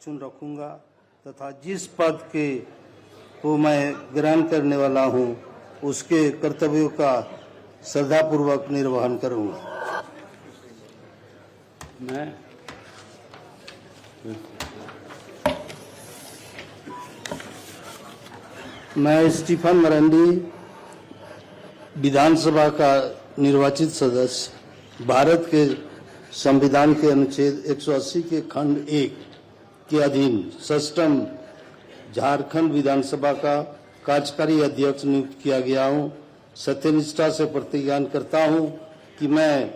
अक्षुण्ण रखूंगा तथा जिस पद के को मैं ग्रहण करने वाला हूं उसके कर्तव्यों का श्रद्धापूर्वक निर्वहन करूंगा। मैं स्टीफन मरांडी विधानसभा का निर्वाचित सदस्य भारत के संविधान के अनुच्छेद 180 के खंड 1 के अधीन षष्ठम झारखंड विधानसभा का कार्यकारी अध्यक्ष नियुक्त किया गया हूं। सत्यनिष्ठा से प्रतिज्ञान करता हूं कि मैं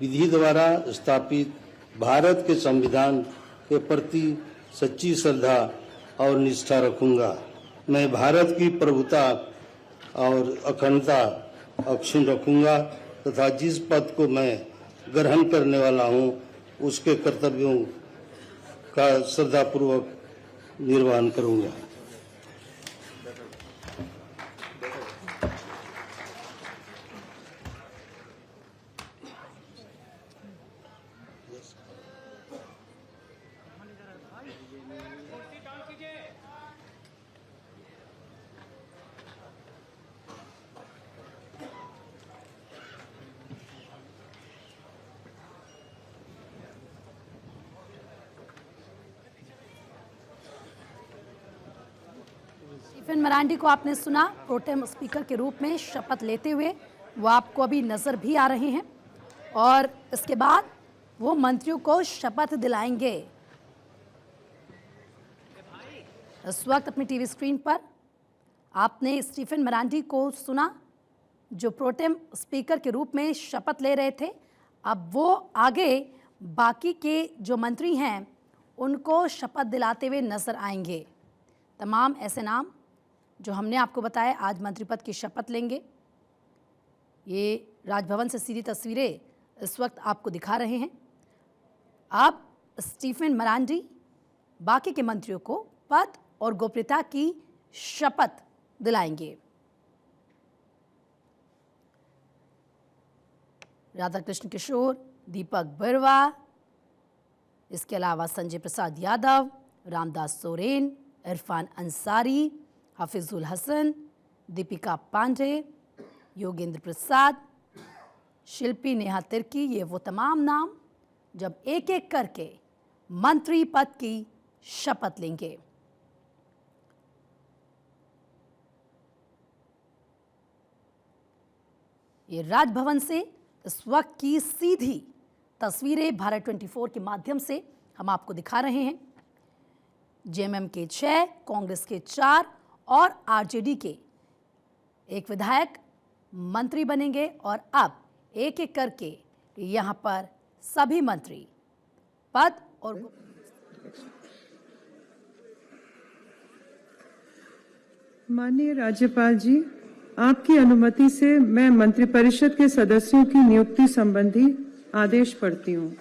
विधि द्वारा स्थापित भारत के संविधान के प्रति सच्ची श्रद्धा और निष्ठा रखूंगा। मैं भारत की प्रभुता और अखंडता अक्षुण्ण रखूंगा तथा जिस पद को मैं ग्रहण करने वाला हूं उसके कर्तव्यों का श्रद्धापूर्वक निर्वहन करूंगा। स्टीफन मरांडी को आपने सुना प्रोटेम स्पीकर के रूप में शपथ लेते हुए। वो आपको अभी नजर भी आ रहे हैं और इसके बाद वो मंत्रियों को शपथ दिलाएंगे। इस वक्त अपनी टीवी स्क्रीन पर आपने स्टीफन मरांडी को सुना जो प्रोटेम स्पीकर के रूप में शपथ ले रहे थे। अब वो आगे बाकी के जो मंत्री हैं उनको शपथ दिलाते हुए नजर आएंगे। तमाम ऐसे नाम जो हमने आपको बताया आज मंत्री पद की शपथ लेंगे। ये राजभवन से सीधी तस्वीरें इस वक्त आपको दिखा रहे हैं। अब स्टीफन मरांडी बाकी के मंत्रियों को पद और गोपनीयता की शपथ दिलाएंगे। राधाकृष्ण किशोर, दीपक बिरुवा, इसके अलावा संजय प्रसाद यादव, रामदास सोरेन, इरफान अंसारी, हफीजुल हसन, दीपिका पांडे, योगेंद्र प्रसाद, शिल्पी नेहा तिर्की, ये वो तमाम नाम जब एक एक करके मंत्री पद की शपथ लेंगे। ये राजभवन से इस वक्त की सीधी तस्वीरें भारत 24 के माध्यम से हम आपको दिखा रहे हैं। जेएमएम के 6, कांग्रेस के 4 और आरजेडी के 1 विधायक मंत्री बनेंगे और अब एक एक करके यहां पर सभी मंत्री पद और माननीय राज्यपाल जी, आपकी अनुमति से मैं मंत्रिपरिषद के सदस्यों की नियुक्ति संबंधी आदेश पढ़ती हूँ।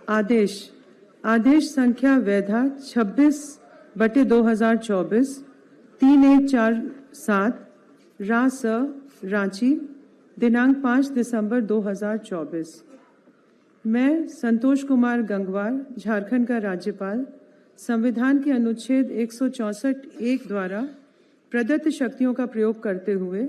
आदेश संख्या वैधा 26/2024 3147 रांची दिनांक 5 दिसंबर 2024। मैं संतोष कुमार गंगवार, झारखंड का राज्यपाल, संविधान के अनुच्छेद 164(1) द्वारा प्रदत्त शक्तियों का प्रयोग करते हुए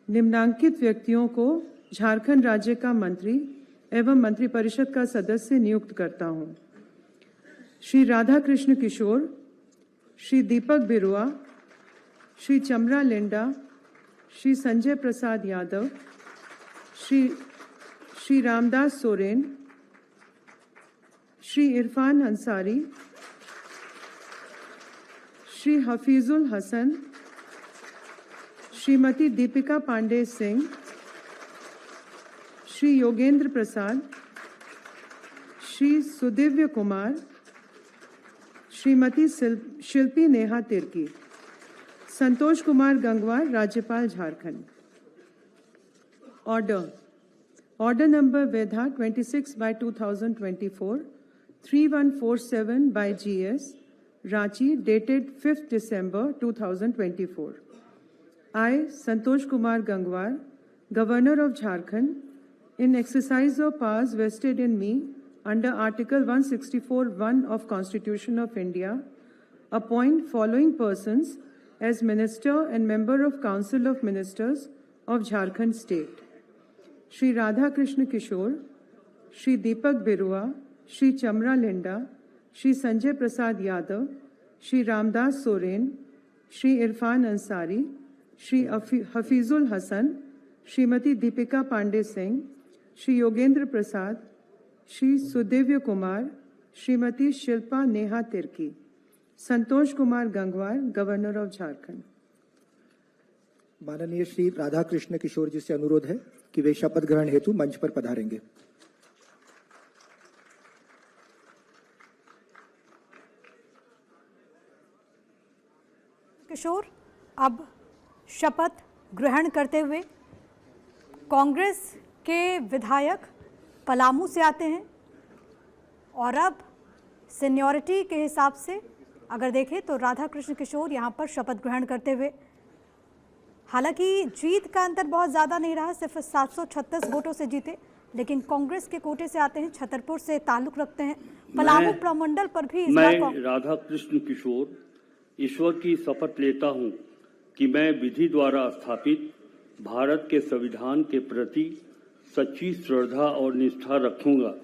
निम्नांकित व्यक्तियों को झारखंड राज्य का मंत्री एवं मंत्रिपरिषद का सदस्य नियुक्त करता हूं। श्री राधाकृष्ण किशोर, श्री दीपक बिरुवा, श्री चमरा लिंडा, श्री संजय प्रसाद यादव, श्री रामदास सोरेन, श्री इरफान अंसारी, श्री हफीजुल हसन, श्रीमती दीपिका पांडे सिंह, श्री योगेंद्र प्रसाद, श्री सुदिव्य कुमार, श्रीमती शिल्पी नेहा तिर्की। संतोष कुमार गंगवार, राज्यपाल झारखंड। ऑर्डर नंबर वैधा 26/2024 3147 by GS Ranchi dated 5th December 2024. I, Santosh Kumar Gangwar, Governor of Jharkhand, in exercise of powers vested in me under Article 164(1) of Constitution of India, appoint following persons as Minister and Member of Council of Ministers of Jharkhand State: Shri Radha Krishna Kishore, Shri Deepak Birua, Shri Chamra Linda, Shri Sanjay Prasad Yadav, Shri Ramdas Soren, Shri Irfan Ansari, Shri Hafizul Hassan, Srimati Deepika Pandey Singh, Shri Yogendra Prasad, Shri Sudevya Kumar, Srimati Shilpa Neha Tirki. Santosh Kumar Gangwar, governor of Jharkhand. माननीय श्री राधा कृष्ण किशोर जी से अनुरोध है कि वे शपथ ग्रहण हेतु मंच पर पधारेंगे। किशोर अब शपथ ग्रहण करते हुए कांग्रेस के विधायक पलामू से आते हैं और अब सीनियरिटी के हिसाब से अगर देखें तो राधा कृष्ण किशोर यहां पर शपथ ग्रहण करते हुए, हालांकि जीत का अंतर बहुत ज़्यादा नहीं रहा, सिर्फ 736 वोटों से जीते, लेकिन कांग्रेस के कोटे से आते हैं, छतरपुर से ताल्लुक रखते हैं, पलामू प्रमंडल पर भी मैं राधा कृष्ण किशोर ईश्वर की शपथ लेता हूं कि मैं विधि द्वारा स्थापित भारत के संविधान के प्रति सच्ची श्रद्धा और निष्ठा रखूंगा।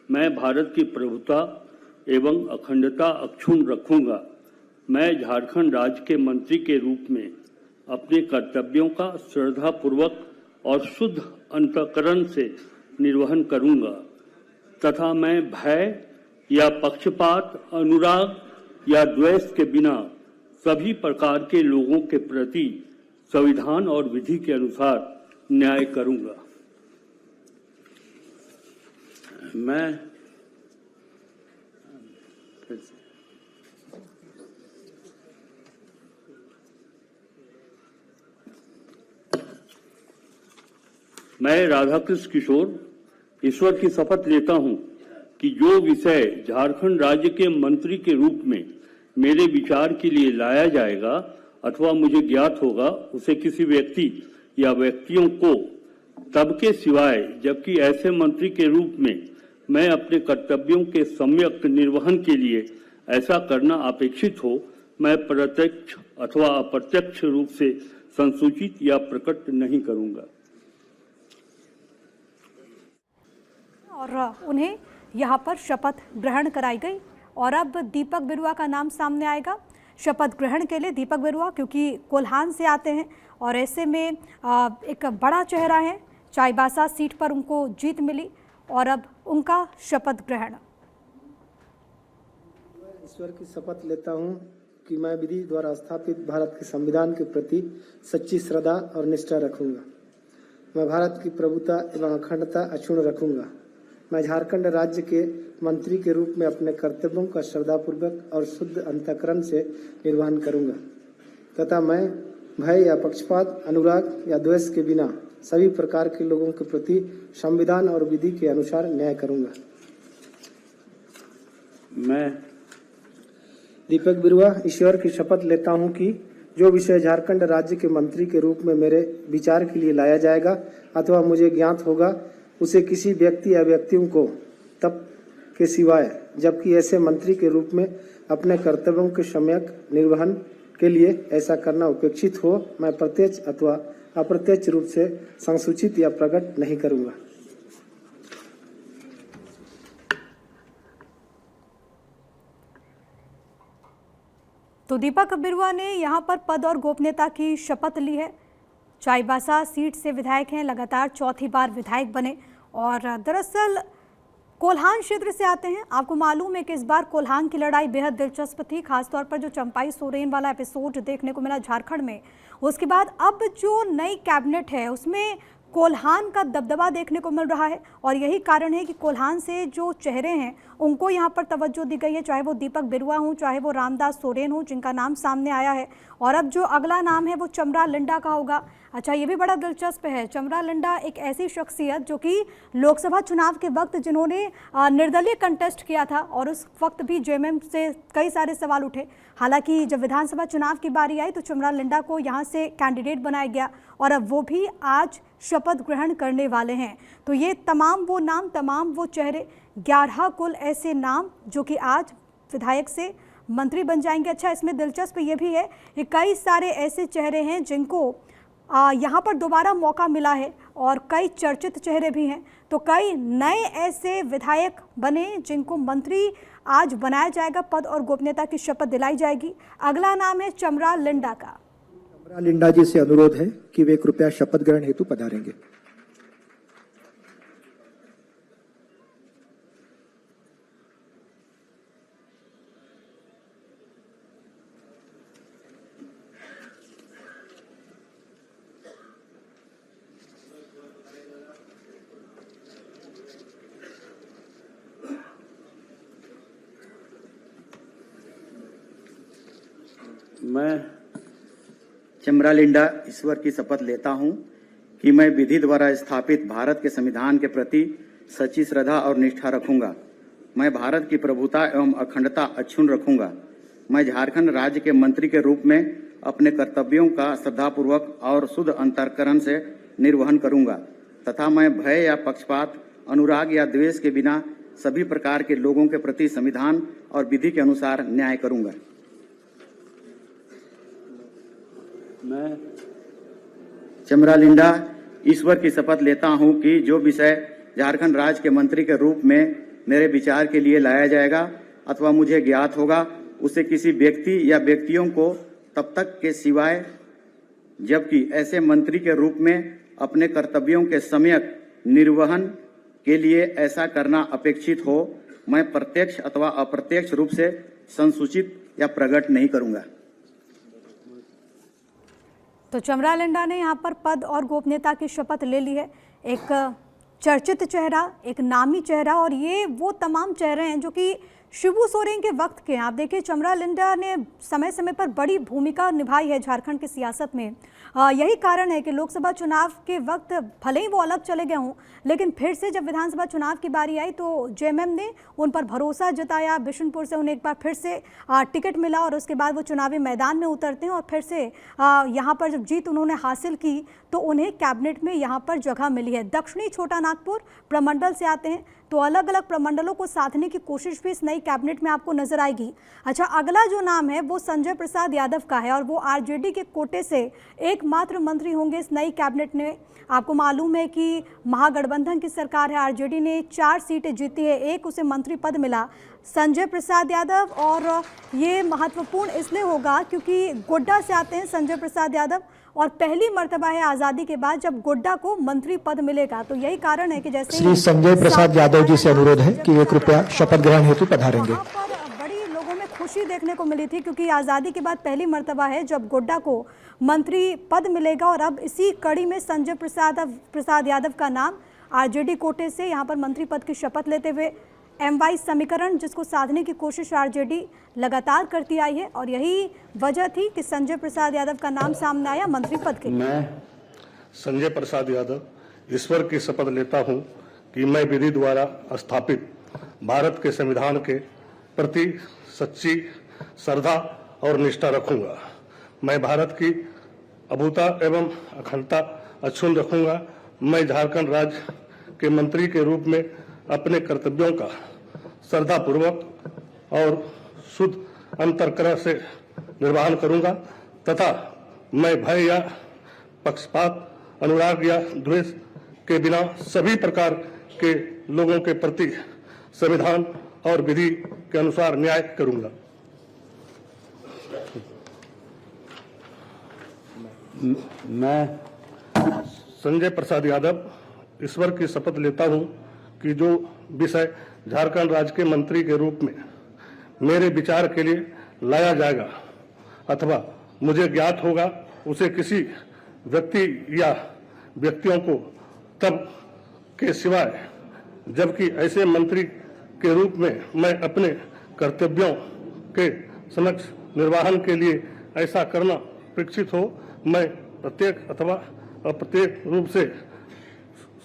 मैं भारत की प्रभुता एवं अखंडता अक्षुण्ण रखूंगा। मैं झारखंड राज्य के मंत्री के रूप में अपने कर्तव्यों का श्रद्धापूर्वक और शुद्ध अंतःकरण से निर्वहन करूंगा तथा मैं भय या पक्षपात, अनुराग या द्वेष के बिना सभी प्रकार के लोगों के प्रति संविधान और विधि के अनुसार न्याय करूंगा। मैं राधाकृष्ण किशोर ईश्वर की शपथ लेता हूं कि जो विषय झारखंड राज्य के मंत्री के रूप में मेरे विचार के लिए लाया जाएगा अथवा मुझे ज्ञात होगा, उसे किसी व्यक्ति या व्यक्तियों को तब के सिवाय जबकि ऐसे मंत्री के रूप में मैं अपने कर्तव्यों के सम्यक निर्वहन के लिए ऐसा करना अपेक्षित हो, मैं प्रत्यक्ष अथवा अप्रत्यक्ष रूप से संसूचित या प्रकट नहीं करूंगा। और उन्हें यहाँ पर शपथ ग्रहण कराई गई और अब दीपक बिरुआ का नाम सामने आएगा शपथ ग्रहण के लिए। दीपक बिरुआ क्योंकि कोल्हान से आते हैं और ऐसे में एक बड़ा चेहरा है, चाईबासा सीट पर उनको जीत मिली और अब उनका शपथ ग्रहण। ईश्वर की शपथ लेता हूं कि मैं विधि द्वारा स्थापित भारत के संविधान के प्रति सच्ची श्रद्धा और निष्ठा रखूंगा। मैं भारत की प्रभुता एवं अखंडता अक्षुण्ण रखूंगा। मैं झारखंड राज्य के मंत्री के रूप में अपने कर्तव्यों का श्रद्धापूर्वक और शुद्ध अंतःकरण से निर्वहन करूंगा तथा मैं भय या पक्षपात, अनुराग या द्वेष के बिना सभी प्रकार के लोगों के प्रति संविधान और विधि के अनुसार न्याय करूंगा। मैं दीपक बिरुआ ईश्वर की शपथ लेता हूं कि जो विषय झारखंड राज्य के मंत्री के रूप में मेरे विचार के लिए लाया जाएगा अथवा मुझे ज्ञात होगा, उसे किसी व्यक्ति या व्यक्तियों को तब के सिवाय जबकि ऐसे मंत्री के रूप में अपने कर्तव्यों के सम्यक निर्वहन के लिए ऐसा करना अपेक्षित हो, मैं प्रत्यक्ष अथवा अप्रत्यक्ष रूप से संसूचित या प्रकट नहीं करूंगा। तो दीपक बिरुआ ने यहां पर पद और गोपनीयता की शपथ ली है। चाईबासा सीट से विधायक हैं, लगातार चौथी बार विधायक बने और दरअसल कोल्हान क्षेत्र से आते हैं। आपको मालूम है कि इस बार कोल्हान की लड़ाई बेहद दिलचस्प थी, खासतौर पर जो चंपाई सोरेन वाला एपिसोड देखने को मिला झारखंड में। उसके बाद अब जो नई कैबिनेट है उसमें कोल्हान का दबदबा देखने को मिल रहा है और यही कारण है कि कोल्हान से जो चेहरे हैं उनको यहाँ पर तवज्जो दी गई है, चाहे वो दीपक बिरुआ हों, चाहे वो रामदास सोरेन हों, जिनका नाम सामने आया है। और अब जो अगला नाम है वो चमरा लिंडा का होगा। अच्छा, ये भी बड़ा दिलचस्प है, चमरा लिंडा एक ऐसी शख्सियत जो कि लोकसभा चुनाव के वक्त जिन्होंने निर्दलीय कंटेस्ट किया था और उस वक्त भी जेएमएम से कई सारे सवाल उठे। हालांकि जब विधानसभा चुनाव की बारी आई तो चमरा लिंडा को यहाँ से कैंडिडेट बनाया गया और अब वो भी आज शपथ ग्रहण करने वाले हैं। तो ये तमाम वो नाम, तमाम वो चेहरे 11 कुल ऐसे नाम जो कि आज विधायक से मंत्री बन जाएंगे। अच्छा, इसमें दिलचस्प ये भी है कि कई सारे ऐसे चेहरे हैं जिनको यहाँ पर दोबारा मौका मिला है और कई चर्चित चेहरे भी हैं। तो कई नए ऐसे विधायक बने जिनको मंत्री आज बनाया जाएगा, पद और गोपनीयता की शपथ दिलाई जाएगी। अगला नाम है चमरा लिंडा का। चमरा लिंडा जी से अनुरोध है कि वे कृपया शपथ ग्रहण हेतु पधारेंगे। मैं चमरा लिंडा ईश्वर की शपथ लेता हूं कि मैं विधि द्वारा स्थापित भारत के संविधान के प्रति सच्ची श्रद्धा और निष्ठा रखूंगा। मैं भारत की प्रभुता एवं अखंडता अक्षुण्ण रखूंगा। मैं झारखंड राज्य के मंत्री के रूप में अपने कर्तव्यों का श्रद्धापूर्वक और शुद्ध अंतःकरण से निर्वहन करूंगा तथा मैं भय या पक्षपात, अनुराग या द्वेष के बिना सभी प्रकार के लोगों के प्रति संविधान और विधि के अनुसार न्याय करूंगा। मैं चमरा लिंडा ईश्वर की शपथ लेता हूं कि जो विषय झारखंड राज्य के मंत्री के रूप में मेरे विचार के लिए लाया जाएगा अथवा मुझे ज्ञात होगा, उसे किसी व्यक्ति या व्यक्तियों को तब तक के सिवाय जबकि ऐसे मंत्री के रूप में अपने कर्तव्यों के सम्यक निर्वहन के लिए ऐसा करना अपेक्षित हो, मैं प्रत्यक्ष अथवा अप्रत्यक्ष रूप से संसूचित या प्रकट नहीं करूंगा। तो चमरा लिंडा ने यहाँ पर पद और गोपनीयता की शपथ ले ली है। एक चर्चित चेहरा, एक नामी चेहरा, और ये वो तमाम चेहरे हैं जो कि शिबू सोरेन के वक्त के हैं। आप देखिए, चमरा लिंडा ने समय समय पर बड़ी भूमिका निभाई है झारखंड की सियासत में। यही कारण है कि लोकसभा चुनाव के वक्त भले ही वो अलग चले गए हों, लेकिन फिर से जब विधानसभा चुनाव की बारी आई तो जेएमएम ने उन पर भरोसा जताया। बिशुनपुर से उन्हें एक बार फिर से टिकट मिला और उसके बाद वो चुनावी मैदान में उतरते हैं और फिर से यहाँ पर जब जीत उन्होंने हासिल की तो उन्हें कैबिनेट में यहाँ पर जगह मिली है। दक्षिणी छोटा नागपुर प्रमंडल से आते हैं, तो अलग अलग प्रमंडलों को साधने की कोशिश भी इस नई कैबिनेट में आपको नजर आएगी। अच्छा, अगला जो नाम है वो संजय प्रसाद यादव का है और वो आरजेडी के कोटे से एकमात्र मंत्री होंगे इस नई कैबिनेट में। आपको मालूम है कि महागठबंधन की सरकार है, आरजेडी ने 4 सीटें जीती है, एक उसे मंत्री पद मिला संजय प्रसाद यादव। और ये महत्वपूर्ण इसलिए होगा क्योंकि गोड्डा से आते हैं संजय प्रसाद यादव और पहली मर्तबा है आज़ादी के बाद जब गोड्डा को मंत्री पद मिलेगा। तो यही कारण है कि जैसे श्री संजय प्रसाद यादव जी से अनुरोध है कि वे कृपया शपथ ग्रहण हेतु पधारेंगे। वहाँ पर बड़ी लोगों में खुशी देखने को मिली थी क्योंकि आज़ादी के बाद पहली मर्तबा है जब गोड्डा को मंत्री पद मिलेगा। और अब इसी कड़ी में संजय प्रसाद यादव का नाम आरजेडी कोटे से यहाँ पर मंत्री पद की शपथ लेते हुए MY समीकरण जिसको साधने की कोशिश आरजेडी लगातार करती आई है और यही वजह थी कि संजय प्रसाद यादव का नाम सामने आया मंत्री पद के लिए। मैं संजय प्रसाद यादव ईश्वर की शपथ लेता हूं कि मैं विधि द्वारा स्थापित भारत के संविधान के प्रति सच्ची श्रद्धा और निष्ठा रखूंगा। मैं भारत की अभूता एवं अखंडता अक्षुण्ण रखूंगा। मैं झारखंड राज्य के मंत्री के रूप में अपने कर्तव्यों का श्रद्धापूर्वक और शुद्ध अंतःकरण से निर्वहन करूंगा तथा मैं भय या पक्षपात, अनुराग या द्वेष के बिना सभी प्रकार के लोगों के प्रति संविधान और विधि के अनुसार न्याय करूंगा। मैं संजय प्रसाद यादव ईश्वर की शपथ लेता हूं कि जो विषय झारखंड राज्य के मंत्री के रूप में मेरे विचार के लिए लाया जाएगा अथवा मुझे ज्ञात होगा, उसे किसी व्यक्ति या व्यक्तियों को तब के सिवाय जबकि ऐसे मंत्री के रूप में मैं अपने कर्तव्यों के समक्ष निर्वहन के लिए ऐसा करना अपेक्षित हो, मैं प्रत्येक अथवा अप्रत्येक रूप से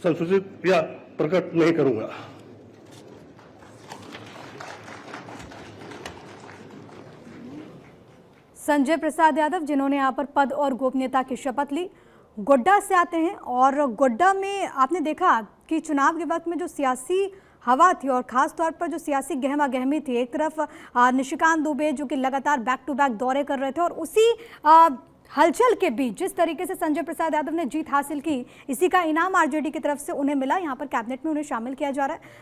संसूचित या प्रकट नहीं करूंगा। संजय प्रसाद यादव जिन्होंने यहाँ पर पद और गोपनीयता की शपथ ली, गोड्डा से आते हैं और गोड्डा में आपने देखा कि चुनाव के वक्त में जो सियासी हवा थी और ख़ास तौर पर जो सियासी गहमा गहमी थी। एक तरफ निशिकांत दुबे जो कि लगातार बैक टू बैक दौरे कर रहे थे और उसी हलचल के बीच जिस तरीके से संजय प्रसाद यादव ने जीत हासिल की, इसी का इनाम आरजेडी की तरफ से उन्हें मिला। यहाँ पर कैबिनेट में उन्हें शामिल किया जा रहा है।